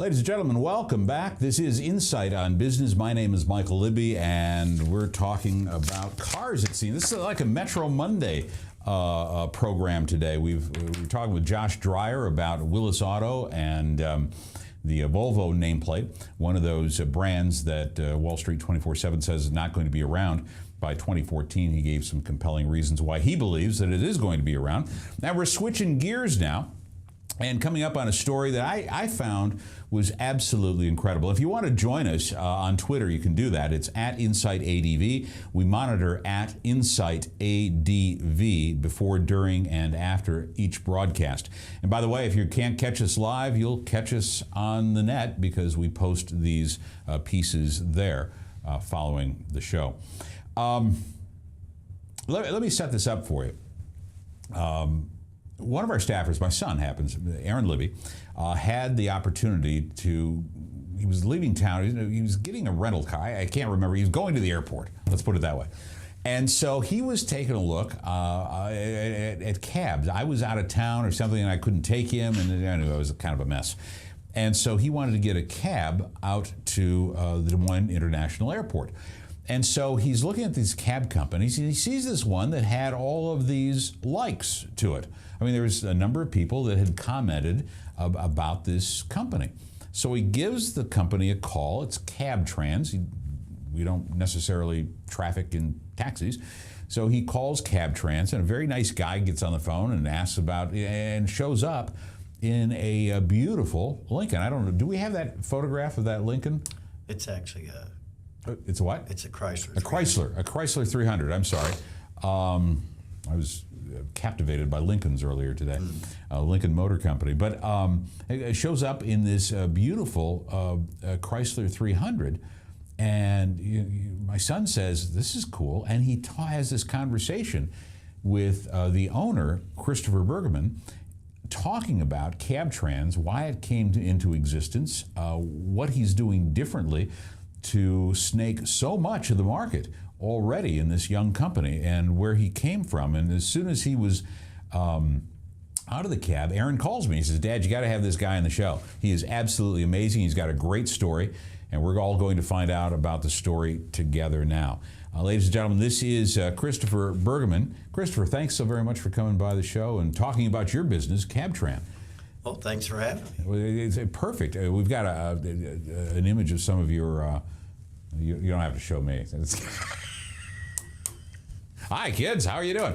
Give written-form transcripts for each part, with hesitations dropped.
Ladies and gentlemen, welcome back. This is Insight on Business. My name is Michael Libby, and we're talking about cars, it seems. This is like a Metro Monday program today. We're talking with Josh Dreyer about Willis Auto and the Volvo nameplate, one of those brands that Wall Street 24/7 says is not going to be around by 2014. He gave some compelling reasons why he believes that it is going to be around. Now we're switching gears now and coming up on a story that I found was absolutely incredible. If you want to join us on Twitter, you can do that. It's at InsightADV. We monitor at InsightADV before, during, and after each broadcast. And by the way, if you can't catch us live, you'll catch us on the net because we post these pieces there following the show. Let me set this up for you. One of our staffers, my son happens, Aaron Libby, had the opportunity to, he was leaving town, he was getting a rental car, I can't remember, he was going to the airport, let's put it that way. And so he was taking a look at cabs. I was out of town or something and I couldn't take him, and anyway, it was kind of a mess. And so he wanted to get a cab out to the Des Moines International Airport. And so he's looking at these cab companies, and he sees this one that had all of these likes to it. I mean, there was a number of people that had commented about this company. So he gives the company a call. It's CabTrans. We don't necessarily traffic in taxis. So he calls CabTrans, and a very nice guy gets on the phone and asks about, and shows up in a beautiful Lincoln. I don't know, do we have that photograph of that Lincoln? It's actually a... It's a what? It's a Chrysler. A Chrysler 300. I'm sorry. I was captivated by Lincolns earlier today, Lincoln Motor Company. But it shows up in this beautiful Chrysler 300, and my son says, "This is cool," and he has this conversation with the owner, Christopher Brueggeman, talking about CabTrans, why it came into existence, what he's doing differently to snake so much of the market already in this young company, and where he came from. And as soon as he was out of the cab, Aaron calls me. He says, "Dad, you got to have this guy on the show. He is absolutely amazing. He's got a great story," and we're all going to find out about the story together now. Ladies and gentlemen, this is Christopher Brueggeman. Christopher, thanks so very much for coming by the show and talking about your business, CabTrans. Well, thanks for having me. Well, it's perfect. We've got an image of some of your, you don't have to show me. Hi, kids. How are you doing?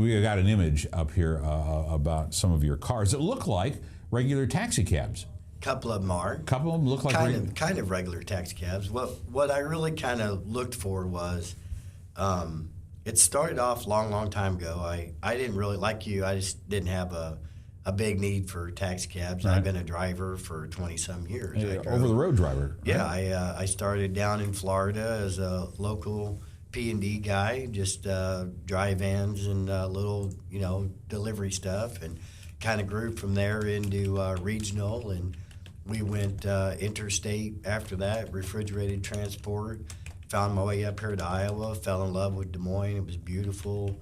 We got an image up here about some of your cars that look like regular taxi cabs. Couple of them are. Couple of them look like kind of regular taxi cabs. What I really kind of looked for was, it started off long time ago. I didn't really, like you, I just didn't have a big need for taxi cabs. Right. I've been a driver for 20-some years. Over-the-road driver. Right? Yeah, I started down in Florida as a local P&D guy, just dry vans and little, delivery stuff, and kind of grew from there into regional, and we went interstate after that, refrigerated transport. Found my way up here to Iowa, fell in love with Des Moines. It was beautiful.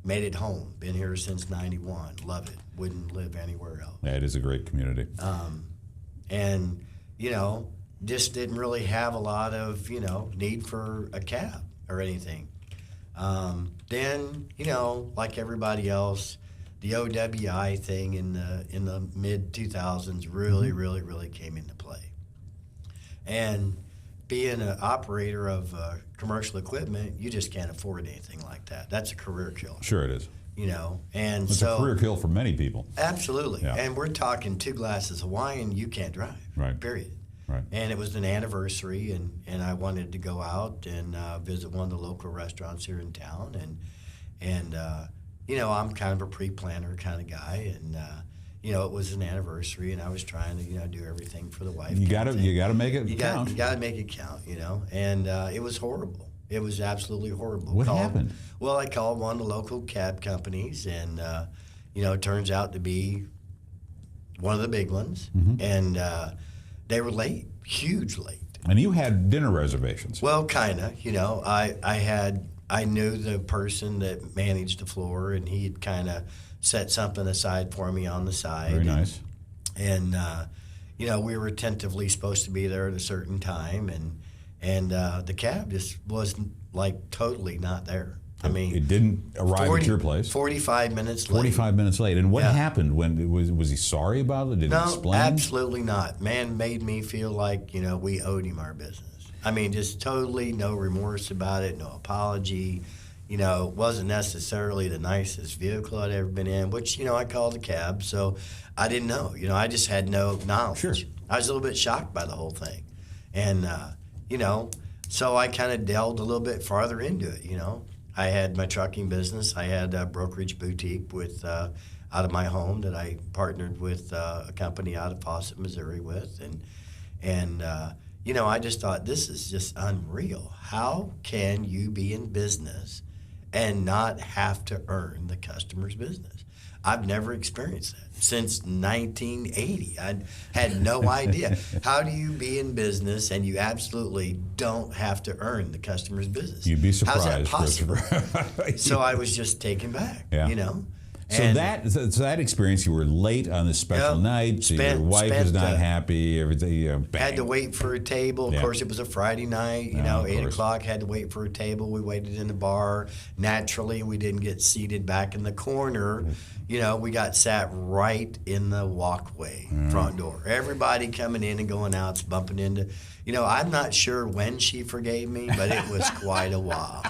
Made it home. Been here since '91. Love it. Wouldn't live anywhere else. Yeah, it is a great community. And, just didn't really have a lot of, need for a cab or anything. Then, like everybody else, the OWI thing in the mid-2000s really came into play. And being an operator of commercial equipment, you just can't afford anything like that. That's a career killer. Sure it is. And it's a career kill for many people. Absolutely. Yeah. And we're talking 2 glasses of wine, you can't drive. Right. Period. Right. And it was an anniversary, and I wanted to go out and visit one of the local restaurants here in town, and I'm kind of a pre-planner kind of guy, and it was an anniversary, and I was trying to do everything for the wife. You got to make it count. You got to make it count, and it was horrible. It was absolutely horrible. What happened? Well, I called one of the local cab companies, and it turns out to be one of the big ones, and they were late, huge late. And you had dinner reservations. Well, kind of. I knew the person that managed the floor, and he had kind of set something aside for me on the side. Very nice. And we were tentatively supposed to be there at a certain time, and the cab just was like totally not there. I mean, it didn't arrive at your place. 45 minutes late. 45 minutes late. And what happened? When was he sorry about it? Did he explain? No, absolutely not. Man made me feel like, we owed him our business. I mean, just totally no remorse about it, no apology. Wasn't necessarily the nicest vehicle I'd ever been in, which, I called a cab, so I didn't know. I just had no knowledge. Sure. I was a little bit shocked by the whole thing. And, so I kind of delved a little bit farther into it, I had my trucking business. I had a brokerage boutique with out of my home that I partnered with a company out of Fawcett, Missouri with. And I just thought, this is just unreal. How can you be in business and not have to earn the customer's business? I've never experienced that since 1980. I had no idea. How do you be in business and you absolutely don't have to earn the customer's business? You'd be surprised. How's that possible? So I was just taken back, So that experience, you were late on this special night. So your wife was not happy. Everything. Bang. Had to wait for a table. Of course, it was a Friday night. 8 o'clock. Had to wait for a table. We waited in the bar. Naturally, we didn't get seated back in the corner. We got sat right in the walkway, front door. Everybody coming in and going out's bumping into. I'm not sure when she forgave me, but it was quite a while.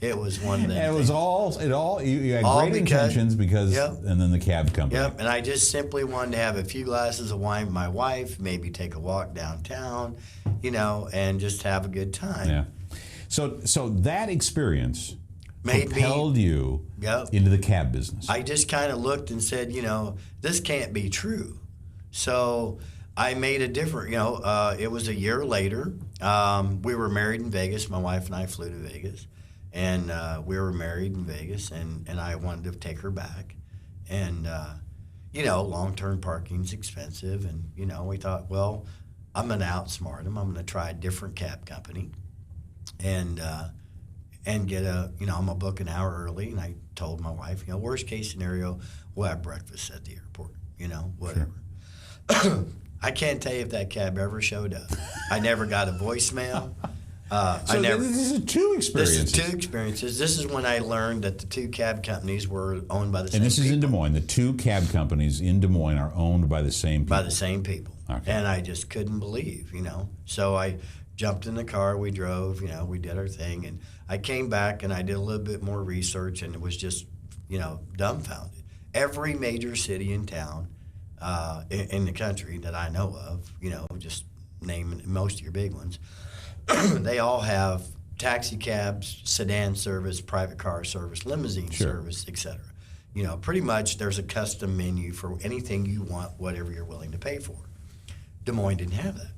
It was one of them. And you had great intentions and then the cab company. Yep, and I just simply wanted to have a few glasses of wine with my wife, maybe take a walk downtown, and just have a good time. Yeah. So that experience propelled you Yep. into the cab business. I just kind of looked and said, this can't be true. So I made a different, it was a year later. We were married in Vegas. My wife and I flew to Vegas. And we were married in Vegas, and I wanted to take her back. And, long-term parking's expensive. And, we thought, well, I'm going to outsmart them. I'm going to try a different cab company and get I'm going to book an hour early. And I told my wife, worst case scenario, we'll have breakfast at the airport, whatever. Sure. I can't tell you if that cab ever showed up. I never got a voicemail. This is two experiences. This is two experiences. This is when I learned that the two cab companies were owned by the same people. And this is in Des Moines. The two cab companies in Des Moines are owned by the same people. By the same people. Okay. And I just couldn't believe, So I jumped in the car. We drove, we did our thing. And I came back and I did a little bit more research, and it was just, dumbfounded. Every major city in town in the country that I know of, just naming most of your big ones, they all have taxi cabs, sedan service, private car service, limousine service, etc. Pretty much there's a custom menu for anything you want, whatever you're willing to pay for. Des Moines didn't have that.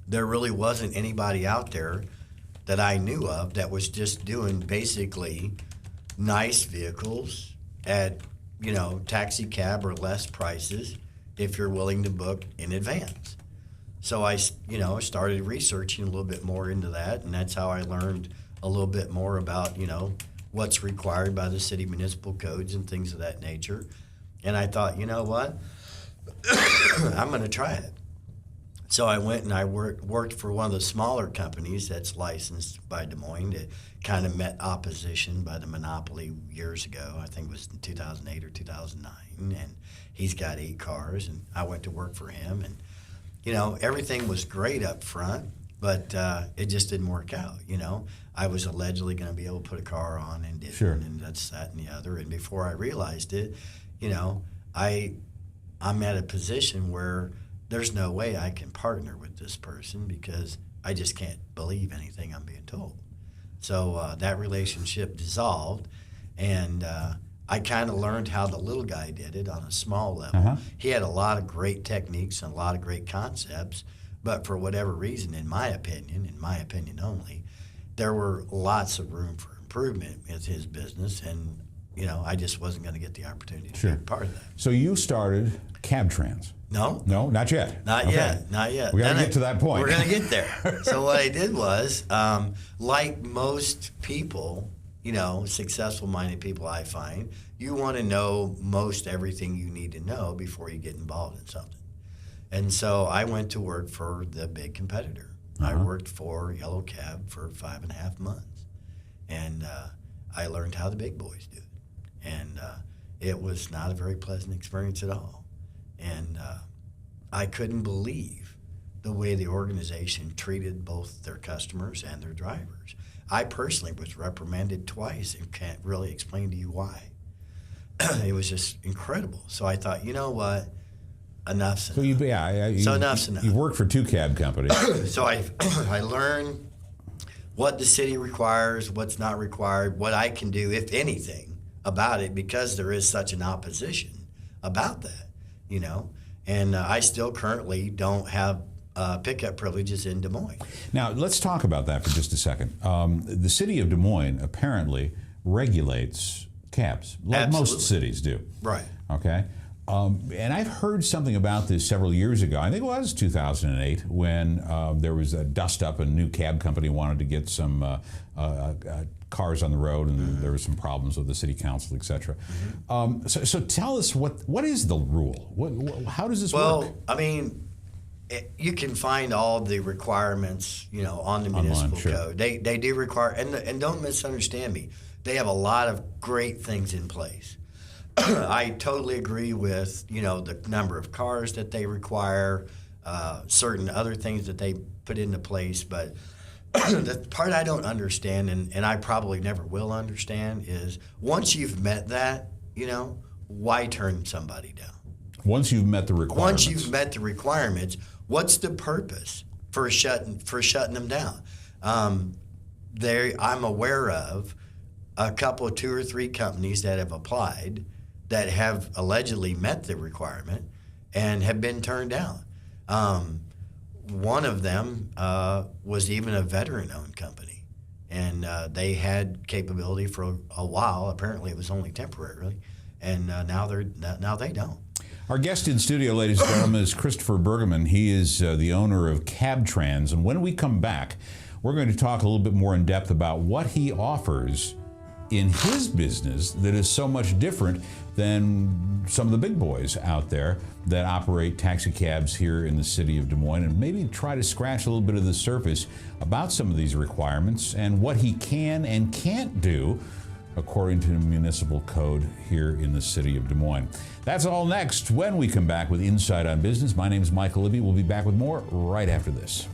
There really wasn't anybody out there that I knew of that was just doing basically nice vehicles at, taxi cab or less prices if you're willing to book in advance. So I, started researching a little bit more into that, and that's how I learned a little bit more about, what's required by the city municipal codes and things of that nature. And I thought, you know what? I'm going to try it. So I went and I worked for one of the smaller companies that's licensed by Des Moines that kind of met opposition by the monopoly years ago. I think it was in 2008 or 2009. And he's got 8 cars, and I went to work for him. And everything was great up front, but it just didn't work out. I was allegedly going to be able to put a car on and didn't, and that's that and the other. And before I realized it, I'm at a position where there's no way I can partner with this person because I just can't believe anything I'm being told. So that relationship dissolved, and I kind of learned how the little guy did it on a small level. Uh-huh. He had a lot of great techniques and a lot of great concepts, but for whatever reason, in my opinion only, there were lots of room for improvement with his business, and I just wasn't going to get the opportunity to be a part of that. So you started CabTrans. No, not yet. Not yet. We got to get to that point. We're going to get there. So what I did was, like most people, successful-minded people I find, you want to know most everything you need to know before you get involved in something. And so I went to work for the big competitor. I Uh-huh. worked for Yellow Cab for 5.5 months. And I learned how the big boys do it. And it was not a very pleasant experience at all. And I couldn't believe the way the organization treated both their customers and their drivers. I personally was reprimanded twice and can't really explain to you why. It was just incredible. So I thought, you know what? Enough's enough. So Enough's enough. You've worked for 2 cab companies. So I learned what the city requires, what's not required, what I can do, if anything, about it, because there is such an opposition about that, you know. And I still currently don't have pickup privileges in Des Moines. Now, let's talk about that for just a second. The city of Des Moines apparently regulates cabs, like most Absolutely. cities do. Right. Okay? And I've heard something about this several years ago. I think it was 2008 when there was a dust-up. A new cab company wanted to get some cars on the road, and there were some problems with the city council, et cetera. So tell us, what is the rule? How does this work? Well, I mean, you can find all the requirements, you know, on the municipal sure. code. They do require, and don't misunderstand me, they have a lot of great things in place. I totally agree with, you know, the number of cars that they require, certain other things that they put into place. But the part I don't understand, and I probably never will understand, is once you've met that, you know, why turn somebody down? Once you've met the requirements. Once you've met the requirements, what's the purpose for shutting them down? I'm aware of a couple of 2 or 3 companies that have applied that have allegedly met the requirement and have been turned down. One of them was even a veteran-owned company, and they had capability for a while. Apparently, it was only temporarily, and now they don't. Our guest in studio, ladies and gentlemen, is Christopher Brueggeman. He is the owner of CabTrans, and when we come back, we're going to talk a little bit more in depth about what he offers in his business that is so much different than some of the big boys out there that operate taxi cabs here in the city of Des Moines, and maybe try to scratch a little bit of the surface about some of these requirements and what he can and can't do according to the municipal code here in the city of Des Moines. That's all next when we come back with Inside on Business. My name is Michael Libby. We'll be back with more right after this.